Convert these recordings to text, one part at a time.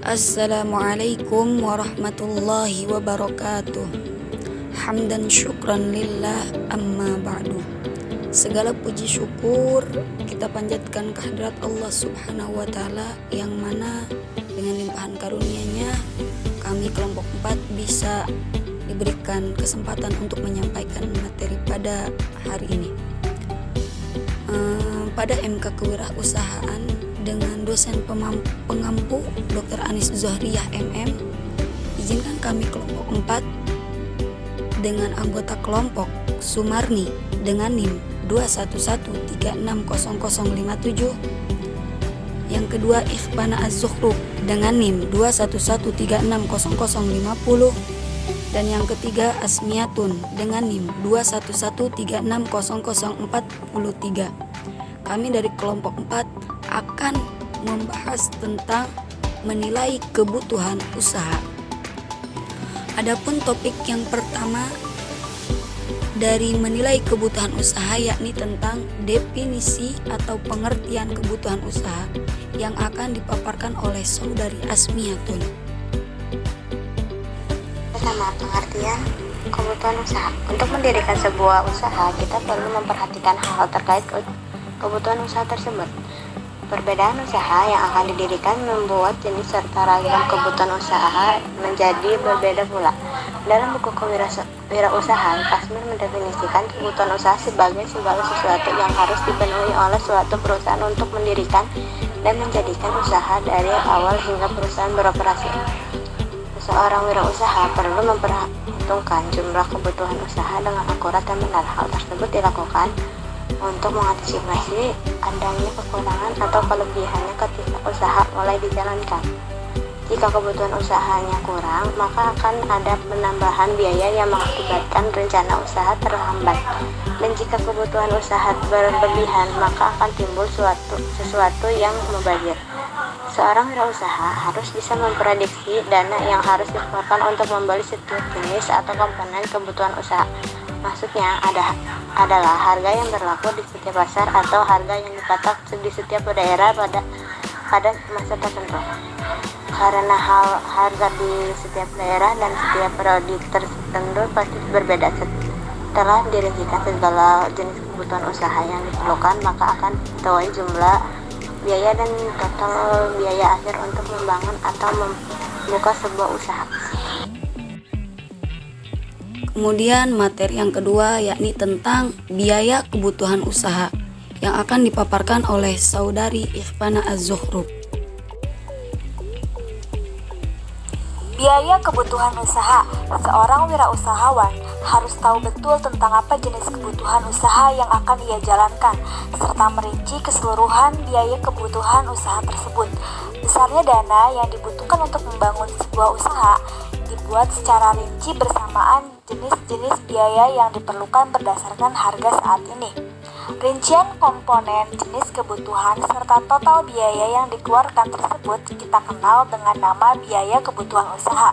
Assalamualaikum warahmatullahi wabarakatuh. Hamdan syukran lillah amma ba'du. Segala puji syukur kita panjatkan kehadirat Allah subhanahu wa ta'ala, yang mana dengan limpahan karunia-Nya kami kelompok 4 bisa diberikan kesempatan untuk menyampaikan materi pada hari ini. Pada MK Kewirausahaan dengan dosen pengampu Dr. Anis Zohriyah MM, izinkan kami kelompok 4 dengan anggota kelompok Sumarni dengan NIM 211360057, yang kedua Ikhbana Az-Zukhruf dengan NIM 211360050, dan yang ketiga Asmiatun dengan NIM 211360043. Kami dari kelompok 4 akan membahas tentang menilai kebutuhan usaha. Adapun topik yang pertama dari menilai kebutuhan usaha, yakni tentang definisi atau pengertian kebutuhan usaha, yang akan dipaparkan oleh saudari Asmiatun. Pertama, pengertian kebutuhan usaha. Untuk mendirikan sebuah usaha, kita perlu memperhatikan hal-hal terkait kebutuhan usaha tersebut. Perbedaan usaha yang akan didirikan membuat jenis serta ragam kebutuhan usaha menjadi berbeda pula. Dalam buku Kewirausahaan, Kasmir mendefinisikan kebutuhan usaha sebagai segala sesuatu yang harus dipenuhi oleh suatu perusahaan untuk mendirikan dan menjadikan usaha dari awal hingga perusahaan beroperasi. Seorang wirausaha perlu memperhitungkan jumlah kebutuhan usaha dengan akurat dan benar. Hal tersebut dilakukan untuk mengantisipasi adanya kekurangan atau kelebihannya ketika usaha mulai dijalankan. Jika kebutuhan usahanya kurang, maka akan ada penambahan biaya yang mengakibatkan rencana usaha terhambat. Dan jika kebutuhan usaha berlebihan, maka akan timbul sesuatu yang mubazir. Seorang wirausaha harus bisa memprediksi dana yang harus dikeluarkan untuk membeli setiap jenis atau komponen kebutuhan usaha. Maksudnya adalah harga yang berlaku di setiap pasar atau harga yang dipatok di setiap daerah pada masa tertentu. Karena harga di setiap daerah dan setiap periode tertentu pasti berbeda. Setelah dirincikan segala jenis kebutuhan usaha yang diperlukan, maka akan diketahui jumlah biaya dan total biaya akhir untuk membangun atau membuka sebuah usaha. Kemudian materi yang kedua, yakni tentang biaya kebutuhan usaha, yang akan dipaparkan oleh saudari Ikhbana Az-Zukhruf. Biaya kebutuhan usaha. Seorang wirausahawan harus tahu betul tentang apa jenis kebutuhan usaha yang akan ia jalankan, serta merinci keseluruhan biaya kebutuhan usaha tersebut. Besarnya dana yang dibutuhkan untuk membangun sebuah usaha dibuat secara rinci bersamaan jenis-jenis biaya yang diperlukan berdasarkan harga saat ini. Rincian komponen jenis kebutuhan serta total biaya yang dikeluarkan tersebut kita kenal dengan nama biaya kebutuhan usaha.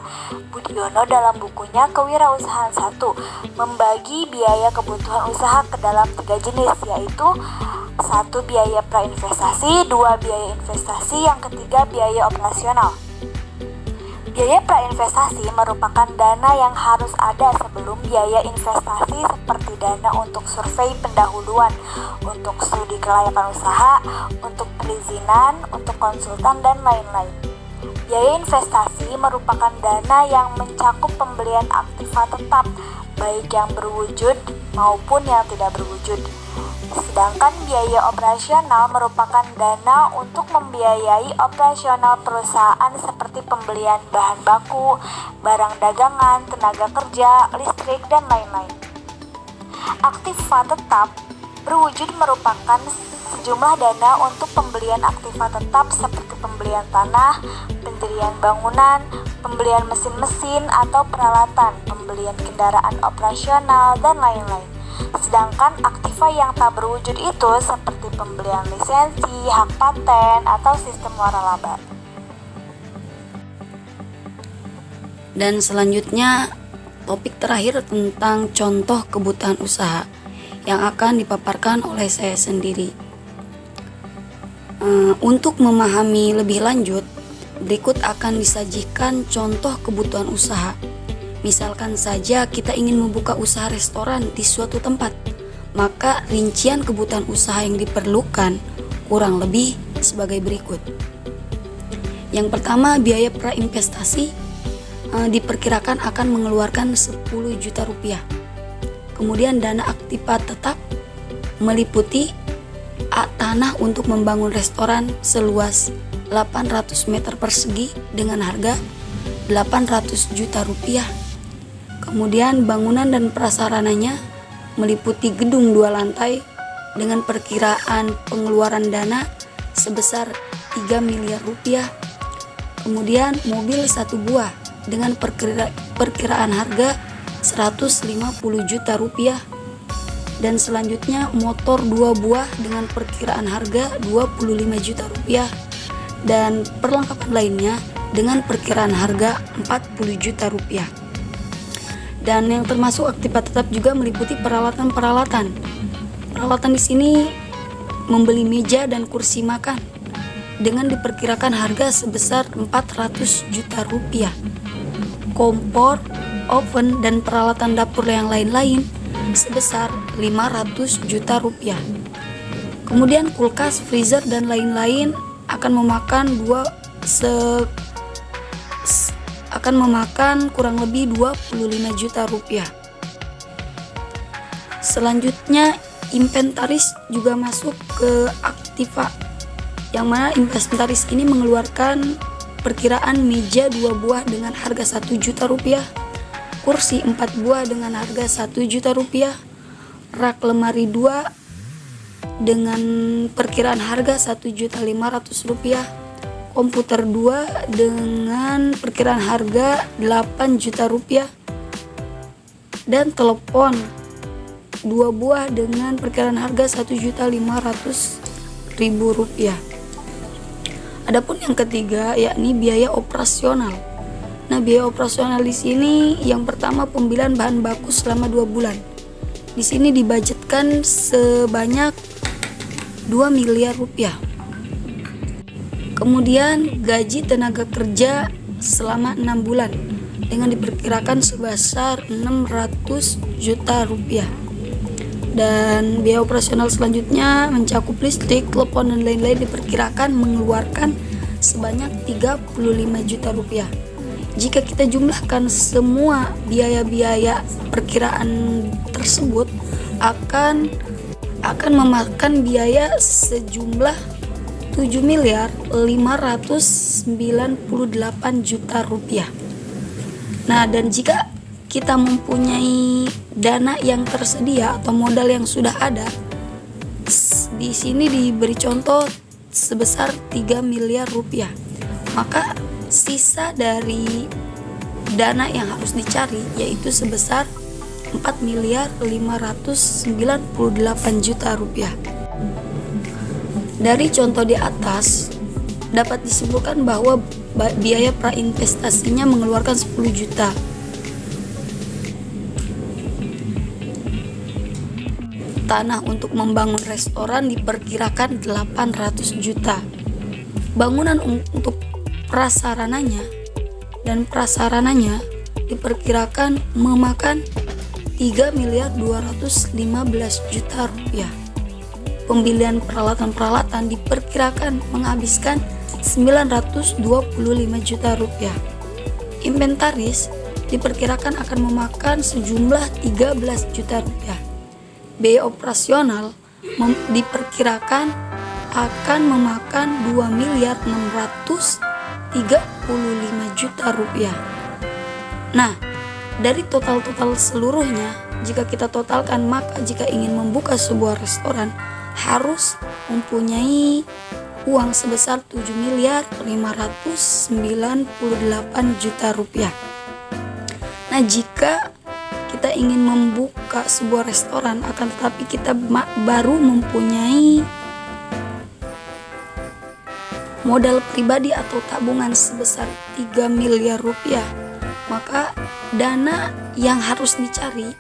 Budiono dalam bukunya Kewirausahaan 1 membagi biaya kebutuhan usaha ke dalam 3 jenis, yaitu 1 biaya prainvestasi, 2 biaya investasi, yang ketiga biaya operasional. Biaya prainvestasi merupakan dana yang harus ada sebelum biaya investasi, seperti dana untuk survei pendahuluan, untuk studi kelayakan usaha, untuk perizinan, untuk konsultan, dan lain-lain. Biaya investasi merupakan dana yang mencakup pembelian aktiva tetap, baik yang berwujud maupun yang tidak berwujud. Sedangkan biaya operasional merupakan dana untuk membiayai operasional perusahaan seperti pembelian bahan baku, barang dagangan, tenaga kerja, listrik, dan lain-lain. Aktiva tetap berwujud merupakan sejumlah dana untuk pembelian aktiva tetap seperti pembelian tanah, pendirian bangunan, pembelian mesin-mesin atau peralatan, pembelian kendaraan operasional, dan lain-lain. Sedangkan aktiva yang tak berwujud itu seperti pembelian lisensi, hak paten, atau sistem waralaba. Dan selanjutnya topik terakhir tentang contoh kebutuhan usaha, yang akan dipaparkan oleh saya sendiri. Untuk memahami lebih lanjut Berikut akan disajikan contoh kebutuhan usaha. Misalkan saja kita ingin membuka usaha restoran di suatu tempat, maka rincian kebutuhan usaha yang diperlukan kurang lebih sebagai berikut. Yang pertama, biaya prainvestasi diperkirakan akan mengeluarkan 10 juta rupiah. Kemudian dana aktiva tetap meliputi tanah untuk membangun restoran seluas 800 meter persegi dengan harga 800 juta rupiah. Kemudian bangunan dan prasarananya meliputi gedung 2 lantai dengan perkiraan pengeluaran dana sebesar 3 miliar rupiah. Kemudian mobil 1 buah dengan perkiraan harga 150 juta rupiah. Dan selanjutnya motor 2 buah dengan perkiraan harga 25 juta rupiah. Dan perlengkapan lainnya dengan perkiraan harga 40 juta rupiah. Dan yang termasuk aktiva tetap juga meliputi peralatan-peralatan. Peralatan di sini membeli meja dan kursi makan dengan diperkirakan harga sebesar 400 juta rupiah. Kompor, oven, dan peralatan dapur yang lain-lain sebesar 500 juta rupiah. Kemudian kulkas, freezer, dan lain-lain akan memakan kurang lebih 25 juta rupiah. Selanjutnya inventaris juga masuk ke aktiva, yang mana inventaris ini mengeluarkan perkiraan meja 2 buah dengan harga 1 juta rupiah, kursi 4 buah dengan harga 1 juta rupiah, rak lemari 2 dengan perkiraan harga 1.500.000 rupiah, komputer 2 dengan perkiraan harga 8 juta rupiah, dan telepon 2 buah dengan perkiraan harga 1.500.000 rupiah. Adapun yang ketiga yakni biaya operasional. Nah, biaya operasional di sini yang pertama pembelian bahan baku selama 2 bulan. Di sini dibudgetkan sebanyak 2 miliar rupiah. Kemudian gaji tenaga kerja selama 6 bulan dengan diperkirakan sebesar 600 juta rupiah. Dan biaya operasional selanjutnya mencakup listrik, telepon, dan lain-lain diperkirakan mengeluarkan sebanyak 35 juta rupiah. Jika kita jumlahkan semua biaya-biaya perkiraan tersebut akan memakan biaya sejumlah 7.598 juta rupiah. Nah, dan jika kita mempunyai dana yang tersedia atau modal yang sudah ada, di sini diberi contoh sebesar 3 miliar rupiah. Maka sisa dari dana yang harus dicari yaitu sebesar 4.598 juta rupiah. Dari contoh di atas dapat disimpulkan bahwa biaya prainvestasinya mengeluarkan 10 juta. Tanah untuk membangun restoran diperkirakan 800 juta. Bangunan untuk prasarananya diperkirakan memakan 3.215 juta rupiah. Pembelian peralatan-peralatan diperkirakan menghabiskan 925 juta rupiah. Inventaris diperkirakan akan memakan sejumlah 13 juta rupiah. Biaya operasional diperkirakan akan memakan 2.635 juta rupiah. Nah, dari total seluruhnya, jika kita totalkan, maka jika ingin membuka sebuah restoran harus mempunyai uang sebesar 7.598 juta rupiah. Nah, jika kita ingin membuka sebuah restoran akan tetapi kita baru mempunyai modal pribadi atau tabungan sebesar 3 miliar rupiah, maka dana yang harus dicari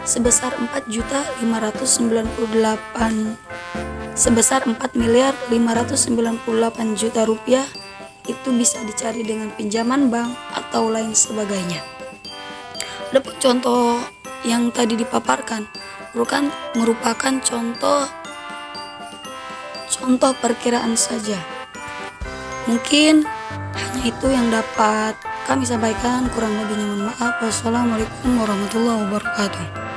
sebesar 4.598 juta rupiah itu bisa dicari dengan pinjaman bank atau lain sebagainya. Adapun contoh yang tadi dipaparkan merupakan contoh perkiraan saja. Mungkin hanya itu yang dapat kami sampaikan, kurang lebihnya mohon maaf. Wassalamualaikum warahmatullahi wabarakatuh.